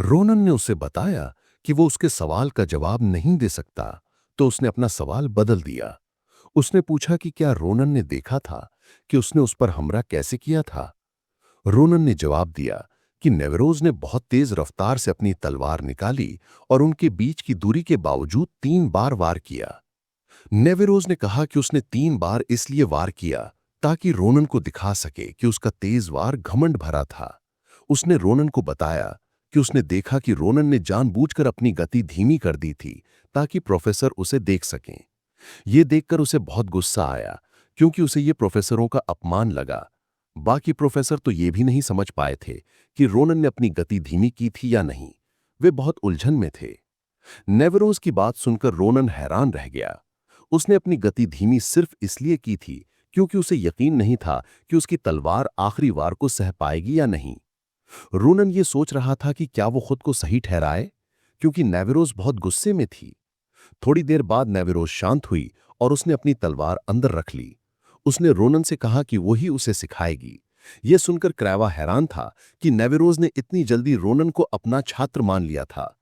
Ronan ने उसे बताया कि वो उसके सवाल का जवाब नहीं दे सकता, तो उसने अपना सवाल बदल दिया। उसने पूछा कि क्या रोनन ने देखा था कि उसने उस पर हमला कैसे किया था। रोनन ने जवाब दिया कि नेवरोज ने बहुत तेज रफ्तार से अपनी तलवार निकाली और उनके बीच की दूरी के बावजूद 3 बार वार किया। नेवेरोज ने कहा कि उसने 3 बार इसलिए वार किया ताकि रोनन को दिखा सके कि उसका तेज वार घमंड भरा था। उसने रोनन को बताया कि उसने देखा कि रोनन ने जानबूझकर अपनी गति धीमी कर दी थी ताकि प्रोफेसर उसे देख सकें। यह देखकर उसे बहुत गुस्सा आया, क्योंकि उसे ये प्रोफेसरों का अपमान लगा। बाकी प्रोफेसर तो ये भी नहीं समझ पाए थे कि रोनन ने अपनी गति धीमी की थी या नहीं। वे बहुत उलझन में थे। नेवरोज की बात सुनकर रोनन हैरान रह गया। उसने अपनी गति धीमी सिर्फ इसलिए की थी क्योंकि उसे यकीन नहीं था कि उसकी तलवार आखिरी वार को सह पाएगी या नहीं। रोनन ये सोच रहा था कि क्या वो खुद को सही ठहराए, क्योंकि नेवरोज बहुत गुस्से में थी। थोड़ी देर बाद नेवरोज शांत हुई और उसने अपनी तलवार अंदर रख ली। उसने रोनन से कहा कि वही उसे सिखाएगी। यह सुनकर क्रैवा हैरान था कि नेवरोज ने इतनी जल्दी रोनन को अपना छात्र मान लिया था।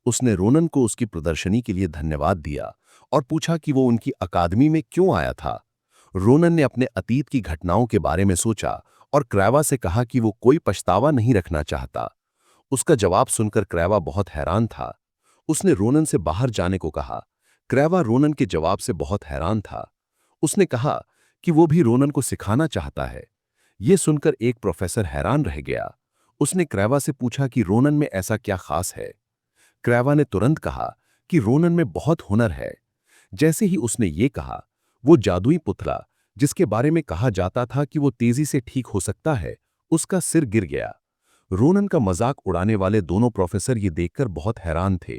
उसने रोनन को उसकी प्रदर्शनी के लिए धन्यवाद दिया और पूछा कि वो उनकी अकादमी में क्यों आया था। रोनन ने अपने अतीत की घटनाओं के बारे में सोचा और क्रैवा से कहा कि वो कोई पछतावा नहीं रखना चाहता। उसका जवाब सुनकर क्रैवा बहुत हैरान था। उसने रोनन से बाहर जाने को कहा। क्रैवा रोनन के जवाब से बहुत हैरान था। उसने कहा कि वो भी रोनन को सिखाना चाहता है। यह सुनकर एक प्रोफेसर हैरान रह गया। उसने क्रैवा से पूछा कि रोनन में ऐसा क्या खास है। क्रैवा ने तुरंत कहा कि रोनन में बहुत हुनर है। जैसे ही उसने ये कहा, वो जादुई पुतला, जिसके बारे में कहा जाता था कि वो तेजी से ठीक हो सकता है, उसका सिर गिर गया। रोनन का मजाक उड़ाने वाले दोनों प्रोफेसर ये देखकर बहुत हैरान थे।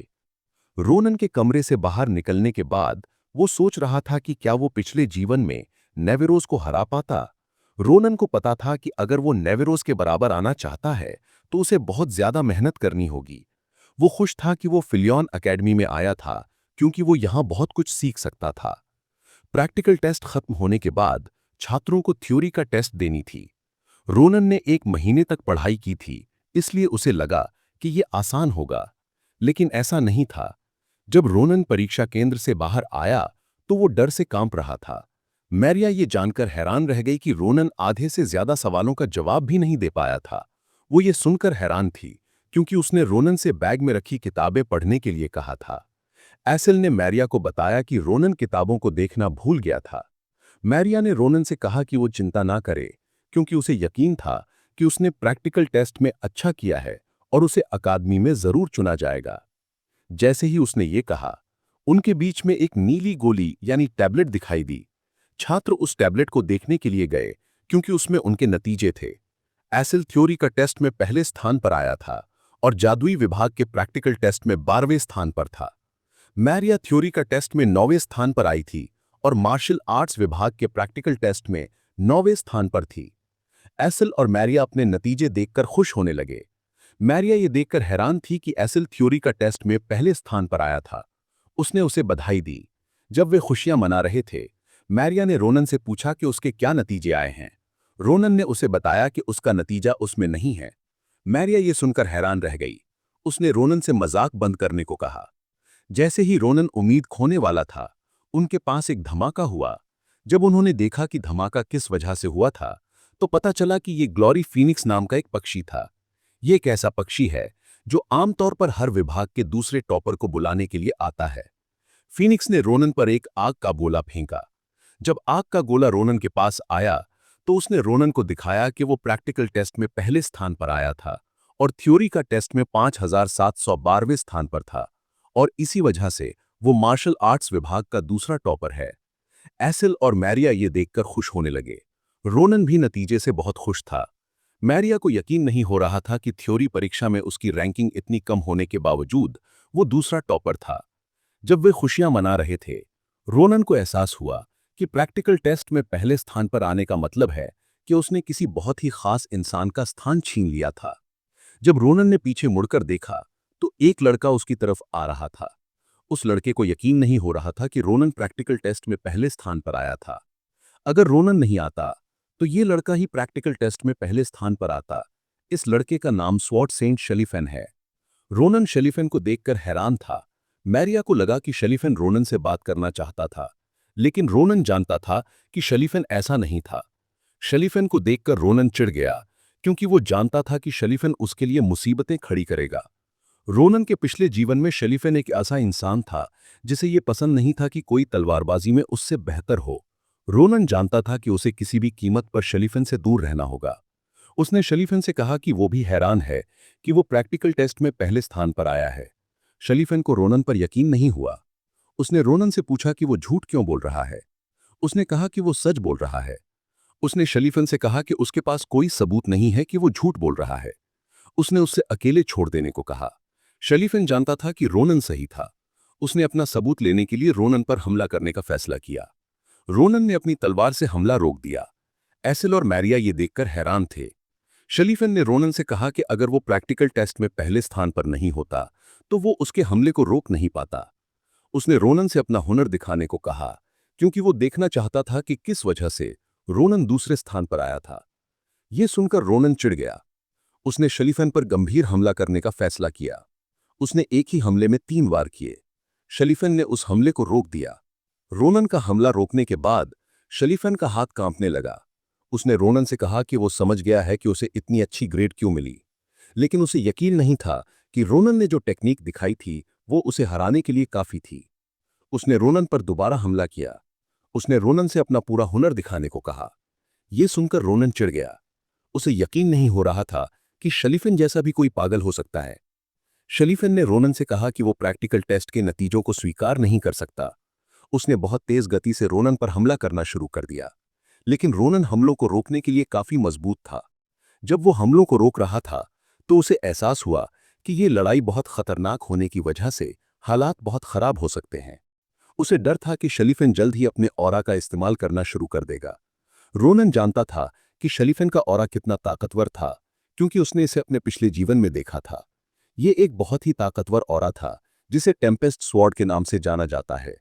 रोनन के कमरे से बाहर निकलने के बाद वो सोच रहा था कि क्या वो पिछले जीवन में नेवेरोज को हरा पाता। रोनन को पता था कि अगर वो नेवेरोज के बराबर आना चाहता है तो उसे बहुत ज्यादा मेहनत करनी होगी। वो खुश था कि वो फिलियन एकेडमी में आया था, क्योंकि वो यहां बहुत कुछ सीख सकता था। प्रैक्टिकल टेस्ट खत्म होने के बाद छात्रों को थ्योरी का टेस्ट देनी थी। रोनन ने 1 महीने तक पढ़ाई की थी, इसलिए उसे लगा कि यह आसान होगा, लेकिन ऐसा नहीं था। जब रोनन परीक्षा केंद्र से बाहर आया तो वो डर से कांप रहा था। मैरिया ये जानकर हैरान रह गई कि रोनन आधे से ज्यादा सवालों का जवाब भी नहीं दे पाया था। वो ये सुनकर हैरान थी, क्योंकि उसने रोनन से बैग में रखी किताबें पढ़ने के लिए कहा था। एसिल ने मैरिया को बताया कि रोनन किताबों को देखना भूल गया था। मैरिया ने रोनन से कहा कि वो चिंता ना करे, क्योंकि उसे यकीन था कि उसने प्रैक्टिकल टेस्ट में अच्छा किया है और उसे अकादमी में जरूर चुना जाएगा। जैसे ही उसने ये कहा, उनके बीच में एक नीली गोली यानी टैबलेट दिखाई दी। छात्र उस टैबलेट को देखने के लिए गए, क्योंकि उसमें उनके नतीजे थे। एसिल थ्योरी का टेस्ट में पहले स्थान पर आया था और जादुई विभाग के प्रैक्टिकल टेस्ट में 12वें स्थान पर था। मैरिया थ्योरी का टेस्ट में 9वें स्थान पर आई थी और मार्शल आर्ट्स विभाग के प्रैक्टिकल टेस्ट में 9वें स्थान पर थी। एसिल और मैरिया अपने नतीजे देखकर खुश होने लगे। मैरिया ये देखकर हैरान थी कि एसिल थ्योरी का टेस्ट में पहले स्थान पर आया था। उसने उसे बधाई दी। जब वे खुशियां मना रहे थे, मैरिया ने रोनन से पूछा कि उसके क्या नतीजे आए हैं। रोनन ने उसे बताया कि उसका नतीजा उसमें नहीं है। मैरिया ये सुनकर हैरान रह गई। उसने रोनन से मजाक बंद करने को कहा। जैसे ही रोनन उम्मीद खोने वाला था, उनके पास एक धमाका हुआ। जब उन्होंने देखा कि धमाका किस वजह से हुआ था, तो पता चला कि ये ग्लोरी फीनिक्स नाम का एक पक्षी था। ये एक ऐसा पक्षी है जो आमतौर पर हर विभाग के दूसरे टॉपर को बुलाने के लिए आता है। फीनिक्स ने रोनन पर एक आग का गोला फेंका। जब आग का गोला रोनन के पास आया तो उसने रोनन को दिखाया कि वो प्रैक्टिकल टेस्ट में पहले स्थान पर आया था और थ्योरी का टेस्ट में 5712वें स्थान पर था, और इसी वजह से वो मार्शल आर्ट्स विभाग का दूसरा टॉपर है। एसिल और मैरिया ये देखकर खुश होने लगे। रोनन भी नतीजे से बहुत खुश था। मैरिया को यकीन नहीं हो रहा था कि थ्योरी परीक्षा में उसकी रैंकिंग इतनी कम होने के बावजूद वो दूसरा टॉपर था। जब वे खुशियां मना रहे थे, रोनन को एहसास हुआ कि प्रैक्टिकल टेस्ट में पहले स्थान पर आने का मतलब है कि उसने किसी बहुत ही खास इंसान का स्थान छीन लिया था। जब रोनन ने पीछे मुड़कर देखा तो एक लड़का उसकी तरफ आ रहा था। उस लड़के को यकीन नहीं हो रहा था कि रोनन प्रैक्टिकल टेस्ट में पहले स्थान पर आया था। अगर रोनन नहीं आता तो ये लड़का ही प्रैक्टिकल टेस्ट में पहले स्थान पर आता। इस लड़के का नाम स्वॉट सेंट शलीफेन है। रोनन शलीफन को देखकर हैरान था। मैरिया को लगा कि शलीफन रोनन से बात करना चाहता था, लेकिन रोनन जानता था कि शलीफन ऐसा नहीं था। शलीफन को देखकर रोनन चिढ़ गया, क्योंकि वो जानता था कि शलीफन उसके लिए मुसीबतें खड़ी करेगा। रोनन के पिछले जीवन में शलीफन एक ऐसा इंसान था जिसे ये पसंद नहीं था कि कोई तलवारबाजी में उससे बेहतर हो। रोनन जानता था कि उसे किसी भी कीमत पर शलीफन से दूर रहना होगा। उसने शलीफन से कहा कि वो भी हैरान है कि वो प्रैक्टिकल टेस्ट में पहले स्थान पर आया है। शलीफन को रोनन पर यकीन नहीं हुआ। उसने रोनन से पूछा कि वो झूठ क्यों बोल रहा है। उसने कहा कि वो सच बोल रहा है। उसने शलीफन से कहा कि उसके पास कोई सबूत नहीं है कि वो झूठ बोल रहा है। उसने उससे अकेले छोड़ देने को कहा। शलीफन जानता था कि रोनन सही था। उसने अपना सबूत लेने के लिए रोनन पर हमला करने का फैसला किया। रोनन ने अपनी तलवार से हमला रोक दिया। एसिल और मैरिया ये देखकर हैरान थे। शलीफन ने रोनन से कहा कि अगर वो प्रैक्टिकल टेस्ट में पहले स्थान पर नहीं होता तो वो उसके हमले को रोक नहीं पाता। उसने रोनन से अपना हुनर दिखाने को कहा, क्योंकि वो देखना चाहता था कि किस वजह से रोनन दूसरे स्थान पर आया था। यह सुनकर रोनन चिढ़ गया। उसने शलीफन पर गंभीर हमला करने का फैसला किया। उसने एक ही हमले में 3 वार किए। शलीफन ने उस हमले को रोक दिया। रोनन का हमला रोकने के बाद शलीफन का हाथ कांपने लगा। उसने रोनन से कहा कि वो समझ गया है कि उसे इतनी अच्छी ग्रेड क्यों मिली, लेकिन उसे यकीन नहीं था कि रोनन ने जो टेक्निक दिखाई थी वो उसे हराने के लिए काफी थी। उसने रोनन पर दोबारा हमला किया। उसने रोनन से अपना पूरा हुनर दिखाने को कहा। यह सुनकर रोनन चिढ़ गया। उसे यकीन नहीं हो रहा था कि शलीफन जैसा भी कोई पागल हो सकता है। शलीफन ने रोनन से कहा कि वो प्रैक्टिकल टेस्ट के नतीजों को स्वीकार नहीं कर सकता। उसने बहुत तेज गति से रोनन पर हमला करना शुरू कर दिया, लेकिन रोनन हमलों को रोकने के लिए काफी मजबूत था। जब वो हमलों को रोक रहा था तो उसे एहसास हुआ कि ये लड़ाई बहुत खतरनाक होने की वजह से हालात बहुत खराब हो सकते हैं। उसे डर था कि शलीफन जल्द ही अपने ऑरा का इस्तेमाल करना शुरू कर देगा। रोनन जानता था कि शलीफन का ऑरा कितना ताकतवर था, क्योंकि उसने इसे अपने पिछले जीवन में देखा था। ये एक बहुत ही ताकतवर ऑरा था जिसे टेम्पेस्ट स्वॉर्ड के नाम से जाना जाता है।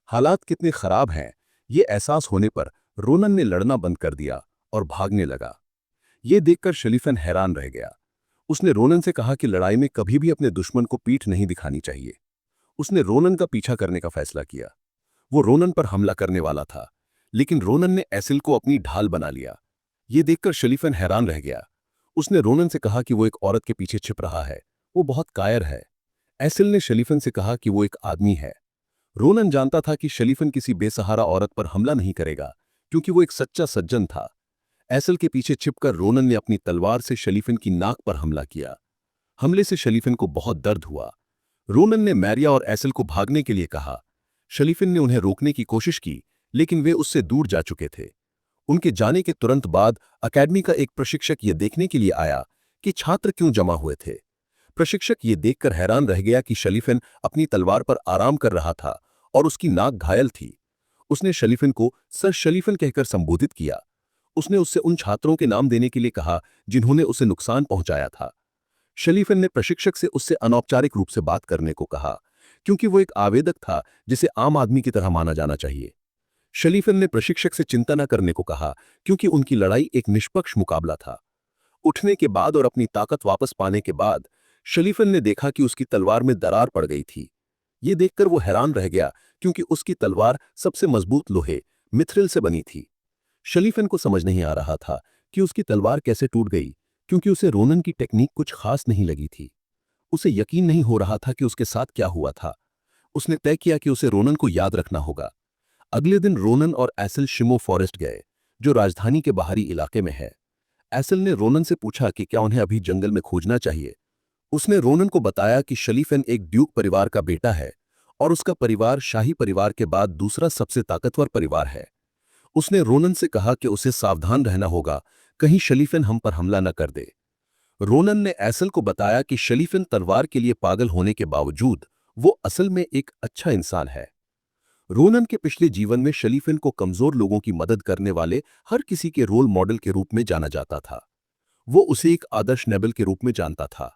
हालात कितने खराब हैं, ये एहसास होने पर रोनन ने लड़ना बंद कर दिया और भागने लगा। ये देखकर शलीफन हैरान रह गया। उसने रोनन से कहा कि लड़ाई में कभी भी अपने दुश्मन को पीठ नहीं दिखानी चाहिए। उसने रोनन का पीछा करने का फैसला किया। वो रोनन पर हमला करने वाला था, लेकिन रोनन ने एसिल को अपनी ढाल बना लिया। ये देखकर शलीफन हैरान रह गया। उसने रोनन से कहा कि वो एक औरत के पीछे छिप रहा है, वो बहुत कायर है। एसिल ने शलीफन से कहा कि वो एक आदमी है। रोनन जानता था कि शलीफन किसी बेसहारा औरत पर हमला नहीं करेगा, क्योंकि वो एक सच्चा सज्जन था। एसिल के पीछे छिपकर रोनन ने अपनी तलवार से शलीफन की नाक पर हमला किया। हमले से शलीफन को बहुत दर्द हुआ। रोनन ने मैरिया और एसिल को भागने के लिए कहा। शलीफन ने उन्हें रोकने की कोशिश की, लेकिन वे उससे दूर जा चुके थे। उनके जाने के तुरंत बाद अकेडमी का एक प्रशिक्षक यह देखने के लिए आया कि छात्र क्यों जमा हुए थे। प्रशिक्षक ये देखकर हैरान रह गया कि शलीफन अपनी तलवार पर आराम कर रहा था और उसकी नाक घायल थी। उसने शलीफन को सर शलीफन कहकर संबोधित किया। उसने उससे उन छात्रों के नाम देने के लिए कहा जिन्होंने उसे नुकसान पहुंचाया था। शलीफन ने प्रशिक्षक से उससे अनौपचारिक रूप से बात करने को कहा, क्योंकि वो एक आवेदक था जिसे आम आदमी की तरह माना जाना चाहिए। शलीफन ने प्रशिक्षक से चिंता न करने को कहा, क्योंकि उनकी लड़ाई एक निष्पक्ष मुकाबला था। उठने के बाद और अपनी ताकत वापस पाने के बाद शलीफन ने देखा कि उसकी तलवार में दरार पड़ गई थी। ये देखकर वो हैरान रह गया, क्योंकि उसकी तलवार सबसे मजबूत लोहे मिथ्रिल से बनी थी। शलीफन को समझ नहीं आ रहा था कि उसकी तलवार कैसे टूट गई, क्योंकि उसे रोनन की टेक्निक कुछ खास नहीं लगी थी। उसे यकीन नहीं हो रहा था कि उसके साथ क्या हुआ था। उसने तय किया कि उसे रोनन को याद रखना होगा। अगले दिन रोनन और एसिल शिमो फॉरेस्ट गए, जो राजधानी के बाहरी इलाके में है। एसिल ने रोनन से पूछा कि क्या उन्हें अभी जंगल में खोजना चाहिए। उसने रोनन को बताया कि शलीफन एक ड्यूक परिवार का बेटा है और उसका परिवार शाही परिवार के बाद दूसरा सबसे ताकतवर परिवार है। उसने रोनन से कहा कि उसे सावधान रहना होगा, कहीं शलीफन हम पर हमला न कर दे। रोनन ने एसल को बताया कि शलीफन तलवार के लिए पागल होने के बावजूद वो असल में एक अच्छा इंसान है। रोनन के पिछले जीवन में शलीफन को कमजोर लोगों की मदद करने वाले हर किसी के रोल मॉडल के रूप में जाना जाता था। वो उसे एक आदर्श नेबल के रूप में जानता था।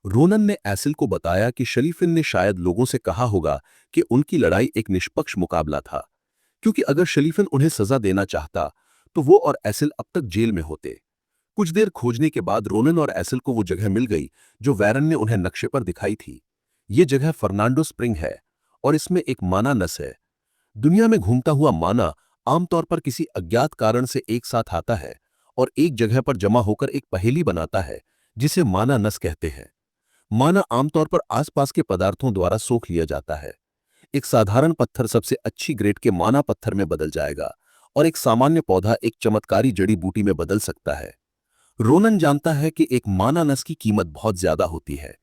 रोनन ने एसिल को बताया कि शलीफन ने शायद लोगों से कहा होगा कि उनकी लड़ाई एक निष्पक्ष मुकाबला था, क्योंकि अगर शलीफन उन्हें सजा देना चाहता तो वो और एसिल अब तक जेल में होते। कुछ देर खोजने के बाद रोनन और एसल को वो जगह मिल गई जो वैरन ने उन्हें नक्शे पर दिखाई थी। ये जगह फर्नांडो स्प्रिंग है और इसमें एक माना नस है। दुनिया में घूमता हुआ माना आमतौर पर किसी अज्ञात कारण से एक साथ आता है और एक जगह पर जमा होकर एक पहेली बनाता है जिसे माना नस कहते हैं। माना आमतौर पर आसपास के पदार्थों द्वारा सोख लिया जाता है। एक साधारण पत्थर सबसे अच्छी ग्रेड के माना पत्थर में बदल जाएगा और एक सामान्य पौधा एक चमत्कारी जड़ी बूटी में बदल सकता है। रोनन जानता है कि एक माना नस की कीमत बहुत ज्यादा होती है।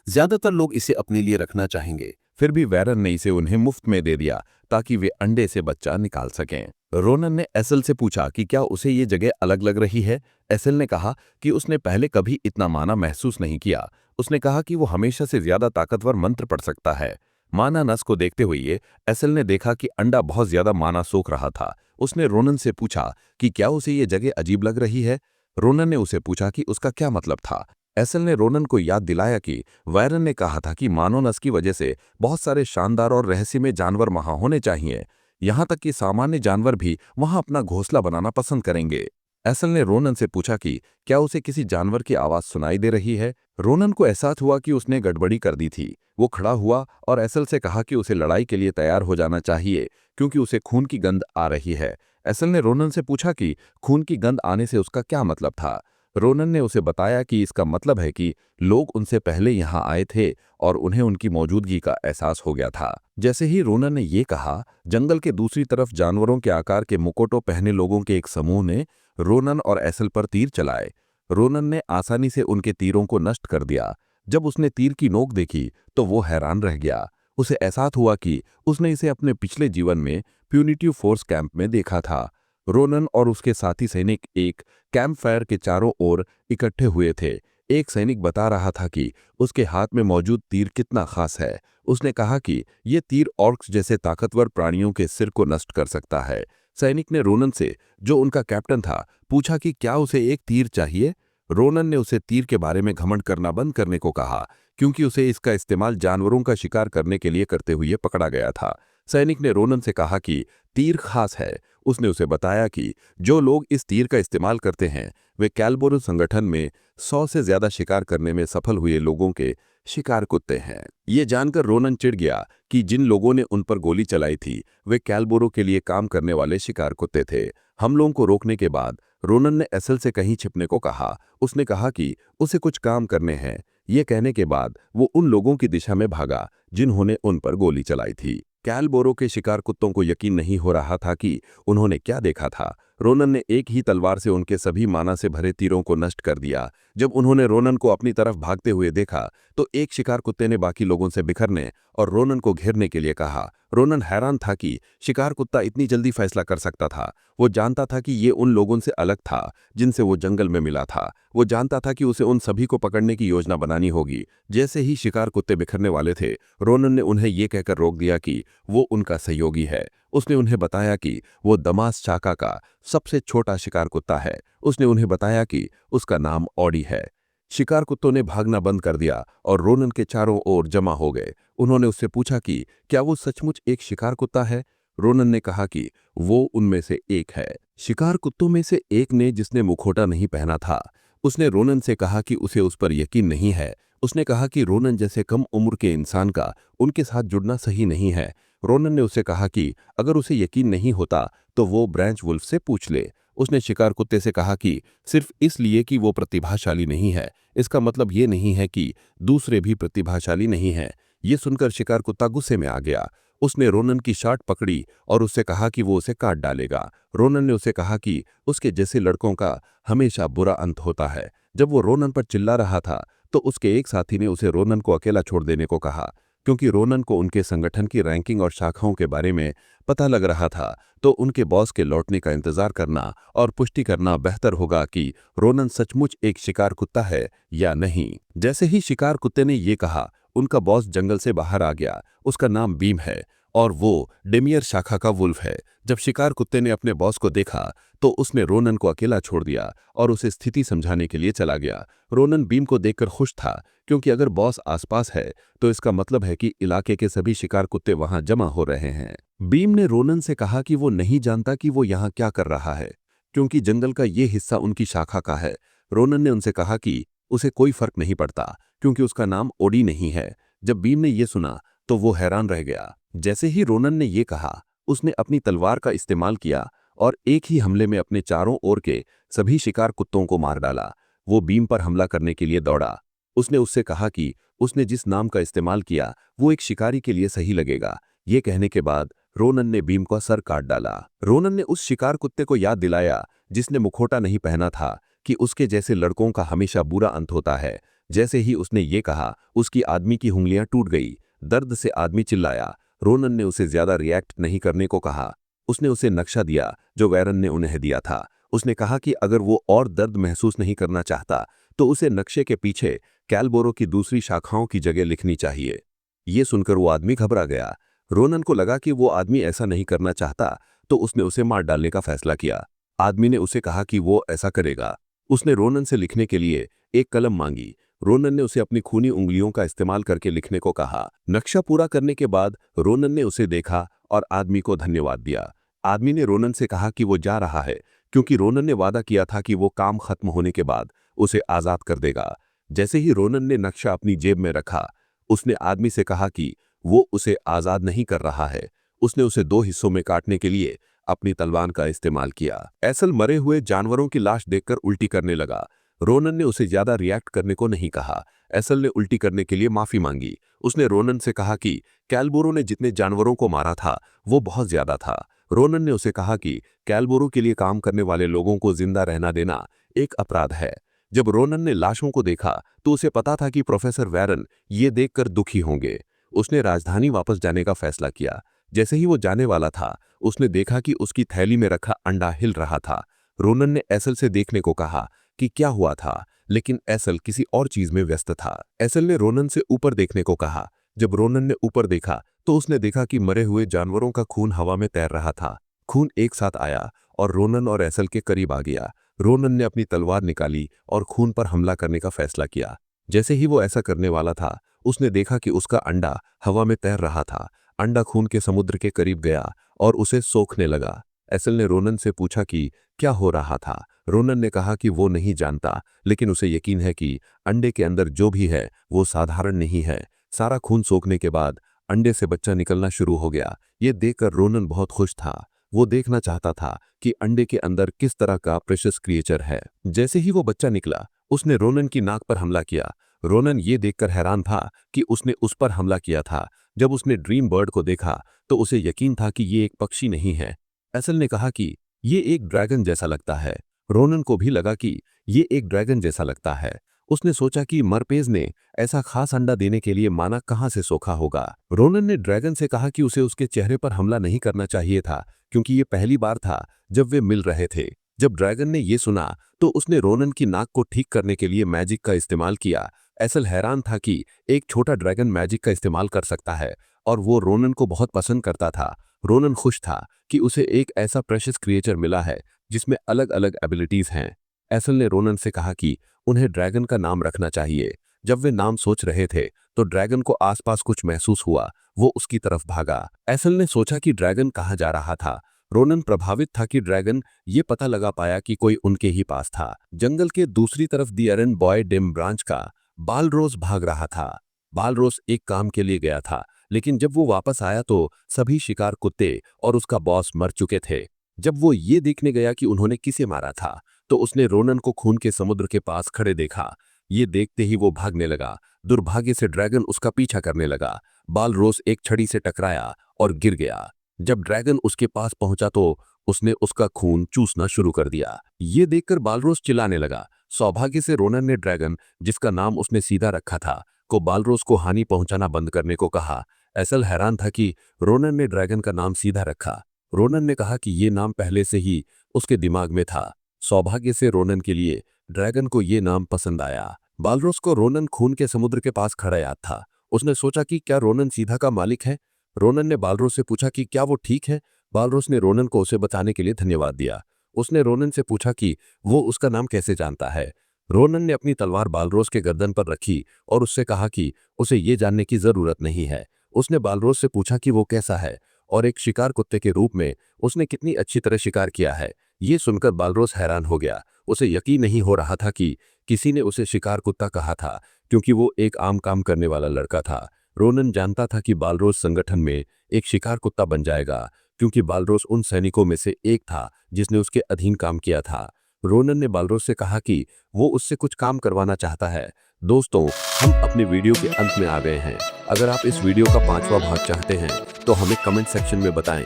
ज्यादातर लोग इसे अपने लिए रखना चाहेंगे। फिर भी वैरन ने इसे उन्हें मुफ्त में दे दिया ताकि वे अंडे से बच्चा निकाल सकें। रोनन ने एसल से पूछा कि क्या उसे ये जगह अलग लग रही है। एसल ने कहा कि उसने पहले कभी इतना माना महसूस नहीं किया। उसने कहा कि वो हमेशा से ज्यादा ताकतवर मंत्र पढ़ सकता है। माना नस को देखते हुए एसल ने देखा कि अंडा बहुत ज्यादा माना सोख रहा था। उसने रोनन से पूछा कि क्या उसे ये जगह अजीब लग रही है। रोनन ने उसे पूछा कि उसका क्या मतलब था। एसल ने रोनन को याद दिलाया कि वैरन ने कहा था कि मानोनस की वजह से बहुत सारे शानदार और रहस्यमय जानवर वहां होने चाहिए, यहां तक कि सामान्य जानवर भी वहां अपना घोंसला बनाना पसंद करेंगे। एसल ने रोनन से पूछा कि क्या उसे किसी जानवर की आवाज सुनाई दे रही है। रोनन को एहसास हुआ कि उसने गड़बड़ी कर दी थी। वो खड़ा हुआ और एसल से कहा कि उसे लड़ाई के लिए तैयार हो जाना चाहिए क्योंकि उसे खून की गंध आ रही है। एसल ने रोनन से पूछा कि खून की गंध आने से उसका क्या मतलब था। रोनन ने उसे बताया कि इसका मतलब है कि लोग उनसे पहले यहां आए थे और उन्हें उनकी मौजूदगी का एहसास हो गया था। जैसे ही रोनन ने ये कहा, जंगल के दूसरी तरफ जानवरों के आकार के मुकुटों पहने लोगों के एक समूह ने रोनन और एसल पर तीर चलाए। रोनन ने आसानी से उनके तीरों को नष्ट कर दिया। जब उसने तीर की नोक देखी तो वो हैरान रह गया। उसे एहसास हुआ कि उसने इसे अपने पिछले जीवन में प्यूनिटिव फोर्स कैंप में देखा था। रोनन और उसके साथी सैनिक एक कैंप फायर के चारों ओर इकट्ठे हुए थे। एक सैनिक बता रहा था कि उसके हाथ में मौजूद तीर कितना खास है। उसने कहा कि यह तीर ऑर्क्स जैसे ताकतवर प्राणियों के सिर को नष्ट कर सकता है। सैनिक ने रोनन से, जो उनका कैप्टन था, पूछा कि क्या उसे एक तीर चाहिए। रोनन ने उसे तीर के बारे में घमंड करना बंद करने को कहा क्योंकि उसे इसका इस्तेमाल जानवरों का शिकार करने के लिए करते हुए पकड़ा गया था। सैनिक ने रोनन से कहा कि तीर खास है। उसने उसे बताया कि जो लोग इस तीर का इस्तेमाल करते हैं वे कैलबोरो संगठन में 100 से ज्यादा शिकार करने में सफल हुए लोगों के शिकार कुत्ते हैं। ये जानकर रोनन चिढ़ गया कि जिन लोगों ने उन पर गोली चलाई थी वे कैलबोरो के लिए काम करने वाले शिकार कुत्ते थे। हमलों को रोकने के बाद रोनन ने एसल से कहीं छिपने को कहा। उसने कहा कि उसे कुछ काम करने हैं। ये कहने के बाद वो उन लोगों की दिशा में भागा जिन्होंने उन पर गोली चलाई थी। कैलबोरो के शिकार कुत्तों को यकीन नहीं हो रहा था कि उन्होंने क्या देखा था। रोनन ने एक ही तलवार से उनके सभी माना से भरे तीरों को नष्ट कर दिया। जब उन्होंने रोनन को अपनी तरफ भागते हुए देखा तो एक शिकार कुत्ते ने बाकी लोगों से बिखरने और रोनन को घेरने के लिए कहा। रोनन हैरान था कि शिकार कुत्ता इतनी जल्दी फैसला कर सकता था। वो जानता था कि ये उन लोगों से अलग था जिनसे वो जंगल में मिला था। वो जानता था कि उसे उन सभी को पकड़ने की योजना बनानी होगी। जैसे ही शिकार कुत्ते बिखरने वाले थे, रोनन ने उन्हें ये कहकर रोक दिया कि वो उनका सहयोगी है। उसने उन्हें बताया कि वो दमास शाखा का सबसे छोटा शिकार कुत्ता है। उसने उन्हें बताया कि उसका नाम ऑडी है। शिकार कुत्तों ने भागना बंद कर दिया और रोनन के चारों ओर जमा हो गए। उन्होंने उससे पूछा कि क्या वो सचमुच एक शिकार कुत्ता है। रोनन ने कहा कि वो उनमें से एक है। शिकार कुत्तों में से एक ने, जिसने मुखौटा नहीं पहना था, उसने रोनन से कहा कि उसे उस पर यकीन नहीं है। उसने कहा कि रोनन जैसे कम उम्र के इंसान का उनके साथ जुड़ना सही नहीं है। रोनन ने उसे कहा कि अगर उसे यकीन नहीं होता तो वो ब्रांच वुल्फ से पूछ ले। उसने शिकार कुत्ते से कहा कि सिर्फ इसलिए कि वो प्रतिभाशाली नहीं है, इसका मतलब ये नहीं है कि दूसरे भी प्रतिभाशाली नहीं हैं। ये सुनकर शिकार कुत्ता गुस्से में आ गया। उसने रोनन की शार्ट पकड़ी और उससे कहा कि वो उसे काट डालेगा। रोनन ने उसे कहा कि उसके जैसे लड़कों का हमेशा बुरा अंत होता है। जब वो रोनन पर चिल्ला रहा था तो उसके एक साथी ने उसे रोनन को अकेला छोड़ देने को कहा। क्योंकि रोनन को उनके संगठन की रैंकिंग और शाखाओं के बारे में पता लग रहा था, तो उनके बॉस के लौटने का इंतजार करना और पुष्टि करना बेहतर होगा कि रोनन सचमुच एक शिकार कुत्ता है या नहीं। जैसे ही शिकार कुत्ते ने ये कहा, उनका बॉस जंगल से बाहर आ गया। उसका नाम बीम है और वो डेमियर शाखा का वुल्फ है। जब शिकार कुत्ते ने अपने बॉस को देखा तो उसने रोनन को अकेला छोड़ दिया और उसे स्थिति समझाने के लिए चला गया। रोनन बीम को देखकर खुश था क्योंकि अगर बॉस आसपास है तो इसका मतलब है कि इलाके के सभी शिकार कुत्ते वहां जमा हो रहे हैं। बीम ने रोनन से कहा कि वो नहीं जानता कि वो यहाँ क्या कर रहा है क्योंकि जंगल का ये हिस्सा उनकी शाखा का है। रोनन ने उनसे कहा कि उसे कोई फर्क नहीं पड़ता क्योंकि उसका नाम ओडी नहीं है। जब भीम ने यह सुना तो वो हैरान रह गया। जैसे ही रोनन ने यह कहा, उसने अपनी तलवार का इस्तेमाल किया और एक ही हमले में अपने चारों ओर के सभी शिकार कुत्तों को मार डाला। वो भीम पर हमला करने के लिए दौड़ा। उसने उससे कहा कि उसने जिस नाम का इस्तेमाल किया वो एक शिकारी के लिए सही लगेगा। ये कहने के बाद रोनन ने भीम का सर काट डाला। रोनन ने उस शिकार कुत्ते को याद दिलाया जिसने मुखौटा नहीं पहना था कि उसके जैसे लड़कों का हमेशा बुरा अंत होता है। जैसे ही उसने ये कहा, उसकी आदमी की उंगलियां टूट गई। दर्द से आदमी चिल्लाया। रोनन ने उसे ज्यादा रिएक्ट नहीं करने को कहा। उसने उसे नक्शा दिया जो वैरन ने उन्हें दिया था। उसने कहा कि अगर वो और दर्द महसूस नहीं करना चाहता तो उसे नक्शे के पीछे कैलबोरो की दूसरी शाखाओं की जगह लिखनी चाहिए। ये सुनकर वो आदमी घबरा गया। रोनन को लगा कि वो आदमी ऐसा नहीं करना चाहता, तो उसने उसे मार डालने का फैसला किया। आदमी ने उसे कहा कि वो ऐसा करेगा। उसने रोनन से लिखने के लिए एक कलम मांगी। रोनन ने उसे अपनी खूनी उंगलियों का इस्तेमाल करके लिखने को कहा। नक्शा पूरा करने के बाद रोनन ने उसे देखा और आदमी को धन्यवाद दिया। आदमी ने रोनन से कहा कि वो जा रहा है क्योंकि रोनन ने वादा किया था कि वो काम खत्म होने के बाद उसे आजाद कर देगा। जैसे ही रोनन ने नक्शा अपनी जेब में रखा, उसने आदमी से कहा कि वो उसे आजाद नहीं कर रहा है। उसने उसे 2 हिस्सों में काटने के लिए अपनी तलवार का इस्तेमाल किया। एसल मरे हुए जानवरों की लाश देखकर उल्टी करने लगा। रोनन ने उसे ज्यादा रिएक्ट करने को नहीं कहा। एसल ने उल्टी करने के लिए माफी मांगी। उसने रोनन से कहा कि कैलबोरो ने जितने जानवरों को मारा था वो बहुत ज्यादा था। रोनन ने उसे कहा कि कैलबोरो के लिए काम करने वाले लोगों को जिंदा रहना देना एक अपराध है। जब रोनन ने लाशों को देखा तो उसे पता था कि प्रोफेसर वैरन ये देखकर दुखी होंगे। उसने राजधानी वापस जाने का फैसला किया। जैसे ही वो जाने वाला था, उसने देखा कि उसकी थैली में रखा अंडा हिल रहा था। रोनन ने एसल से देखने को कहा कि क्या हुआ था, लेकिन एसल किसी और चीज में व्यस्त था। एसल ने रोनन से ऊपर देखने को कहा। जब रोनन ने ऊपर देखा तो उसने देखा कि मरे हुए जानवरों का खून हवा में तैर रहा था। खून एक साथ आया और रोनन और एसल के करीब आ गया। रोनन ने अपनी तलवार निकाली और खून पर हमला करने का फैसला किया। जैसे ही वो ऐसा करने वाला था, उसने देखा कि उसका अंडा हवा में तैर रहा था। अंडा खून के समुद्र के करीब गया और उसे सोखने लगा। एसल ने रोनन से पूछा कि क्या हो रहा था। रोनन ने कहा कि वो नहीं जानता, लेकिन उसे यकीन है कि अंडे के अंदर जो भी है वो साधारण नहीं है। सारा खून सोखने के बाद अंडे से बच्चा निकलना शुरू हो गया। ये देखकर रोनन बहुत खुश था। वो देखना चाहता था कि अंडे के अंदर किस तरह का प्रेशियस क्रिएचर है। जैसे ही वो बच्चा निकला, उसने रोनन की नाक पर हमला किया। रोनन ये देखकर हैरान था कि उसने उस पर हमला किया था। जब उसने ड्रीम बर्ड को देखा तो उसे यकीन था कि ये एक पक्षी नहीं है। एसल ने कहा कि ये एक ड्रैगन जैसा लगता है। रोनन को भी लगा कि ये एक ड्रैगन जैसा लगता है। उसने सोचा कि मरपेज ने ऐसा खास अंडा देने के लिए माना कहां से सोखा होगा। रोनन ने ड्रैगन से कहा कि उसे उसके चेहरे पर हमला नहीं करना चाहिए था क्योंकि ये पहली बार था जब वे मिल रहे थे। जब ड्रैगन ने ये सुना तो उसने रोनन की नाक को ठीक करने के लिए मैजिक का इस्तेमाल किया। एसल हैरान था कि एक छोटा ड्रैगन मैजिक का इस्तेमाल कर सकता है और वो रोनन को बहुत पसंद करता था। रोनन खुश था कि उसे एक ऐसा प्रेशियस क्रिएचर मिला है जिसमें अलग अलग एबिलिटीज हैं। एसल ने रोनन से कहा कि उन्हें ड्रैगन का नाम रखना चाहिए। जब वे नाम सोच रहे थे तो ड्रैगन को आसपास कुछ महसूस हुआ। वो उसकी तरफ भागा। एसल ने सोचा कि ड्रैगन कहाँ जा रहा था। रोनन प्रभावित था कि ड्रैगन ये पता लगा पाया कि कोई उनके ही पास था। जंगल के दूसरी तरफ दी एरन बॉय डिम ब्रांच का बालरोस भाग रहा था। बालरोस एक काम के लिए गया था, लेकिन जब वो वापस आया तो सभी शिकार कुत्ते और उसका बॉस मर चुके थे। जब वो ये देखने गया कि उन्होंने किसे मारा था तो उसने रोनन को खून के समुद्र के पास खड़े देखा। ये देखते ही वो भागने लगा। दुर्भाग्य से ड्रैगन उसका पीछा करने लगा। बालरोस एक छड़ी से टकराया और गिर गया। जब ड्रैगन उसके पास पहुंचा तो उसने उसका खून चूसना शुरू कर दिया। ये देखकर बालरोस चिल्लाने लगा। सौभाग्य से रोनन ने ड्रैगन, जिसका नाम उसने सीधा रखा था, को बालरोस को हानि पहुंचाना बंद करने को कहा। एसल हैरान था कि रोनन ने ड्रैगन का नाम सीधा रखा। रोनन ने कहा कि ये नाम पहले से ही उसके दिमाग में था। सौभाग्य से रोनन के लिए ड्रैगन को ये नाम पसंद आया। बालरोस को रोनन खून के समुद्र के पास खड़ा याद था। उसने सोचा कि क्या रोनन सीधा का मालिक है। रोनन ने बालरोस से पूछा कि क्या वो ठीक है। बालरोस ने रोनन को उसे बताने के लिए धन्यवाद दिया। उसने रोनन से पूछा कि वो उसका नाम कैसे जानता है। रोनन ने अपनी तलवार बालरोस के गर्दन पर रखी और उससे कहा कि उसे ये जानने की जरूरत नहीं है। उसने बालरोस से पूछा कि वो कैसा है और एक शिकार कुत्ते के रूप में उसने कितनी अच्छी तरह शिकार किया है। ये सुनकर बालरोस हैरान हो गया। उसे यकीन नहीं हो रहा था कि किसी ने उसे शिकार कुत्ता कहा था, क्योंकि वो एक आम काम करने वाला लड़का था। रोनन जानता था कि बालरोस संगठन में एक शिकार कुत्ता बन जाएगा, क्योंकि बालरोस उन सैनिकों में से एक था जिसने उसके अधीन काम किया था। रोनन ने बालरोस से कहा कि वो उससे कुछ काम करवाना चाहता है। दोस्तों, हम अपने वीडियो के अंत में आ गए हैं। अगर आप इस वीडियो का 5वां भाग चाहते हैं तो हमें कमेंट सेक्शन में बताएं।